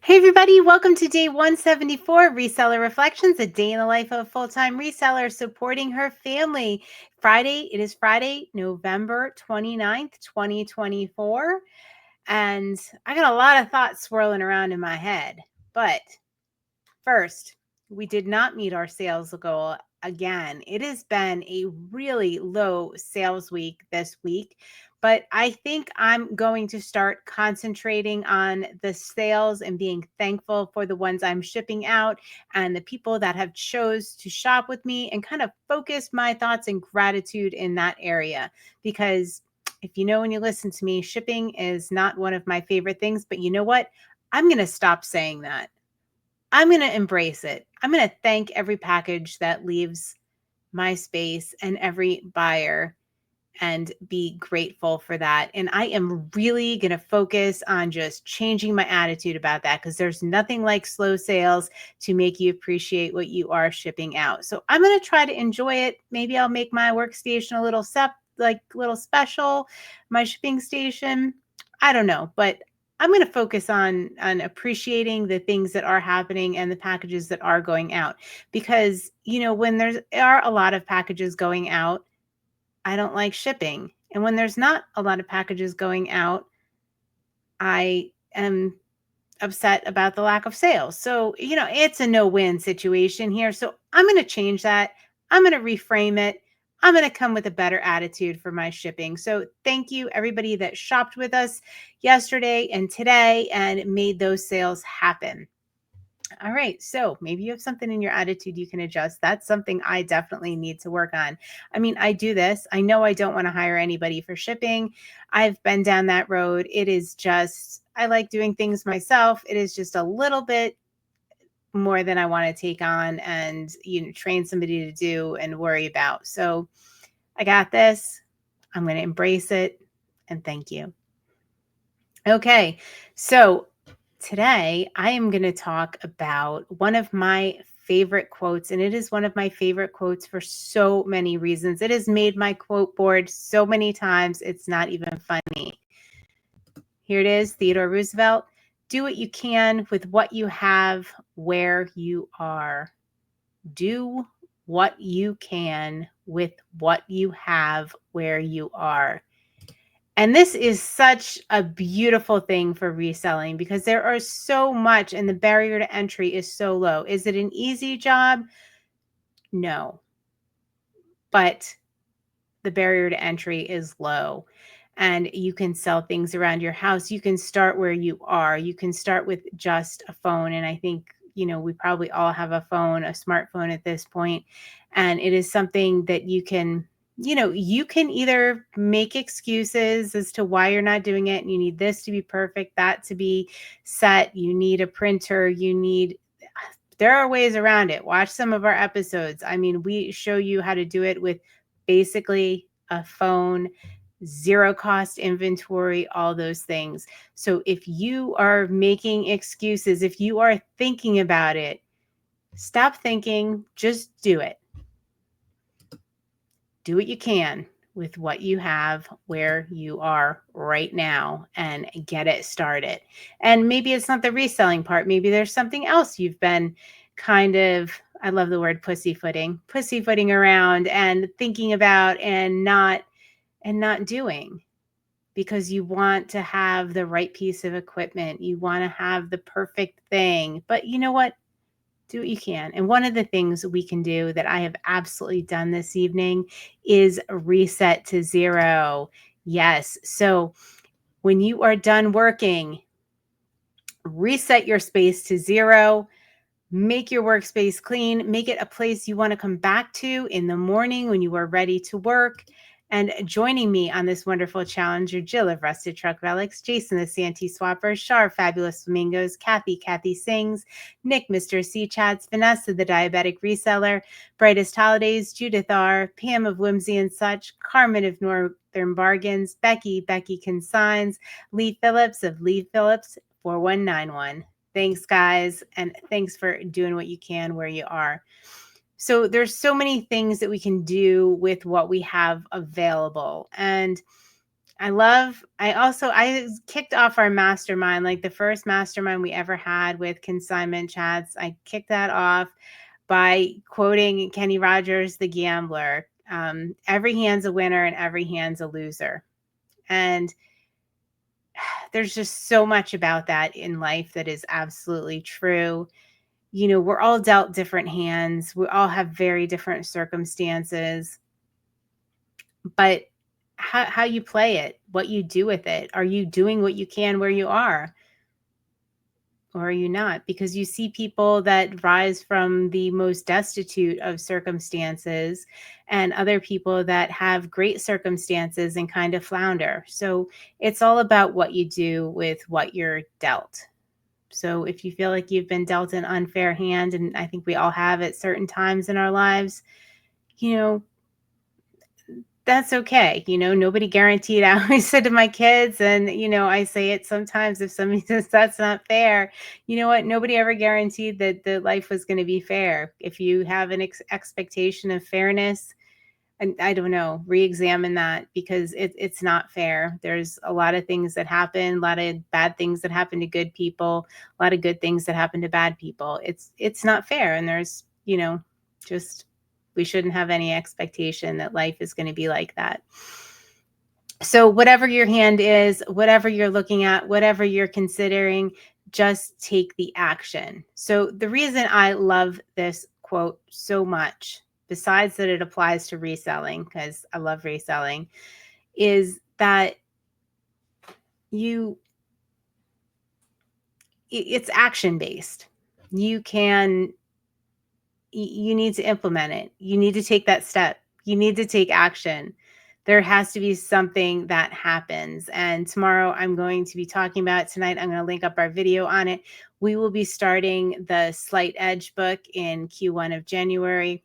Hey everybody, welcome to day 174 Reseller Reflections, a day in the life of a full-time reseller supporting her family. It is Friday, November 29th, 2024, and I got a lot of thoughts swirling around in my head. But first, we did not meet our sales goal again. It has been a really low sales week this week, but I think I'm going to start concentrating on the sales and being thankful for the ones I'm shipping out and the people that have chose to shop with me, and kind of focus my thoughts and gratitude in that area. Because if you know, when you listen to me, shipping is not one of my favorite things, but you know what? I'm going to stop saying that. I'm going to embrace it. I'm going to thank every package that leaves my space and every buyer and be grateful for that. And I am really going to focus on just changing my attitude about that, because there's nothing like slow sales to make you appreciate what you are shipping out. So I'm going to try to enjoy it. Maybe I'll make my workstation a little little special, my shipping station. I don't know, but I'm going to focus on appreciating the things that are happening and the packages that are going out, because when there are a lot of packages going out, I don't like shipping. And when there's not a lot of packages going out, I am upset about the lack of sales. So, it's a no-win situation here. So I'm going to change that. I'm going to reframe it. I'm going to come with a better attitude for my shipping. So thank you, everybody that shopped with us yesterday and today and made those sales happen. All right. So maybe you have something in your attitude you can adjust. That's something I definitely need to work on. I mean, I do this. I know I don't want to hire anybody for shipping. I've been down that road. It is just, I like doing things myself. It is just a little bit more than I want to take on and, train somebody to do and worry about. So I got this. I'm going to embrace it. And thank you. Okay. So today, I am going to talk about one of my favorite quotes, and it is one of my favorite quotes for so many reasons. It has made my quote board so many times, it's not even funny. Here it is, Theodore Roosevelt. Do what you can with what you have where you are. Do what you can with what you have where you are. And this is such a beautiful thing for reselling, because there are so much and the barrier to entry is so low. Is it an easy job? No. But the barrier to entry is low, and you can sell things around your house. You can start where you are. You can start with just a phone. And I think, we probably all have a phone, a smartphone at this point. And it is something that you can either make excuses as to why you're not doing it. And you need this to be perfect, that to be set. You need a printer. There are ways around it. Watch some of our episodes. I mean, we show you how to do it with basically a phone, zero cost inventory, all those things. So if you are making excuses, if you are thinking about it, stop thinking, just do it. Do what you can with what you have where you are right now and get it started. And maybe it's not the reselling part. Maybe there's something else you've been kind of, I love the word pussyfooting around and thinking about and not doing, because you want to have the right piece of equipment. You want to have the perfect thing. But you know what? Do what you can. And one of the things we can do that I have absolutely done this evening is reset to zero. Yes. So when you are done working, reset your space to zero. Make your workspace clean. Make it a place you want to come back to in the morning when you are ready to work. And joining me on this wonderful challenge are Jill of Rusted Truck Relics, Jason the Santee Swapper, Char Fabulous Flamingos, Kathy Singz, Nick Mr. C Chats, Vanessa the Diabetic Reseller, Brightest Holidays, Judith R, Pam of Whimsy and Such, Carmen of Northern Bargains, Becky Consigns, Lee Phillips of Lee Phillips 4191. Thanks, guys, and thanks for doing what you can where you are. So there's so many things that we can do with what we have available. And I kicked off our mastermind, like the first mastermind we ever had with Consignment Chats. I kicked that off by quoting Kenny Rogers, the gambler. Every hand's a winner and every hand's a loser. And there's just so much about that in life that is absolutely true. We're all dealt different hands. We all have very different circumstances, but how you play it, what you do with it. Are you doing what you can where you are? Or are you not? Because you see people that rise from the most destitute of circumstances and other people that have great circumstances and kind of flounder. So it's all about what you do with what you're dealt. So if you feel like you've been dealt an unfair hand, and I think we all have at certain times in our lives, that's okay. Nobody guaranteed. I always said to my kids, and, I say it sometimes if somebody says that's not fair, you know what? Nobody ever guaranteed that the life was going to be fair. If you have an expectation of fairness, and I don't know, re-examine that, because it's not fair. There's a lot of things that happen, a lot of bad things that happen to good people, a lot of good things that happen to bad people. It's not fair. And there's, just, we shouldn't have any expectation that life is going to be like that. So whatever your hand is, whatever you're looking at, whatever you're considering, just take the action. So the reason I love this quote so much, besides that it applies to reselling, because I love reselling, is that it's action-based. You need to implement it. You need to take that step. You need to take action. There has to be something that happens. And tomorrow I'm going to be talking about it. Tonight, I'm going to link up our video on it. We will be starting the Slight Edge book in Q1 of January.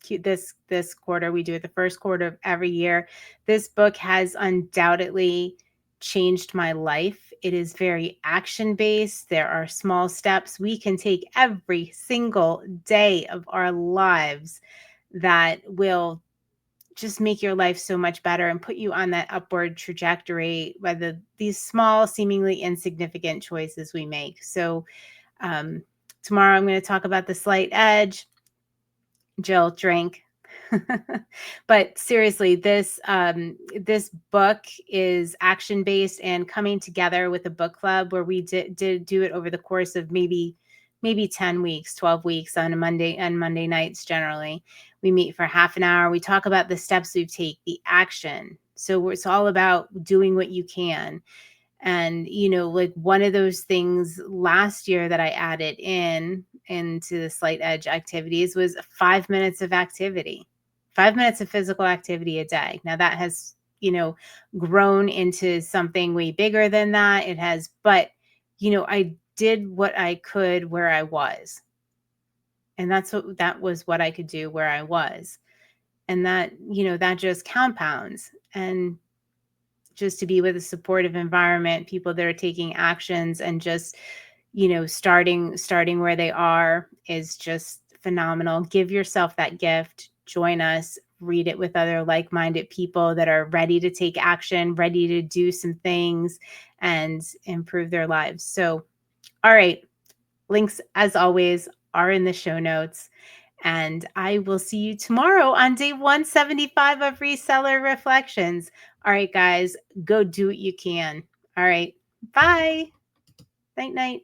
This quarter, we do it the first quarter of every year. This book has undoubtedly changed my life. It is very action-based. There are small steps we can take every single day of our lives that will just make your life so much better and put you on that upward trajectory by these small, seemingly insignificant choices we make. So tomorrow I'm going to talk about the Slight Edge. Jill, drink. But seriously, this book is action-based and coming together with a book club where we did do it over the course of maybe 10 weeks, 12 weeks on Monday nights. Generally, we meet for half an hour. We talk about the steps we take, the action. So it's all about doing what you can. And, like one of those things last year that I added into the Slight Edge activities was 5 minutes of activity, 5 minutes of physical activity a day. Now that has, grown into something way bigger than that. It has, but, I did what I could where I was. And that was what I could do where I was. And that, that just compounds. And just to be with a supportive environment, people that are taking actions and just, starting where they are is just phenomenal. Give yourself that gift. Join us. Read it with other like-minded people that are ready to take action, ready to do some things and improve their lives. So, all right. Links, as always, are in the show notes. And I will see you tomorrow on day 175 of Reseller Reflections. All right, guys, go do what you can. All right. Bye. Night, night.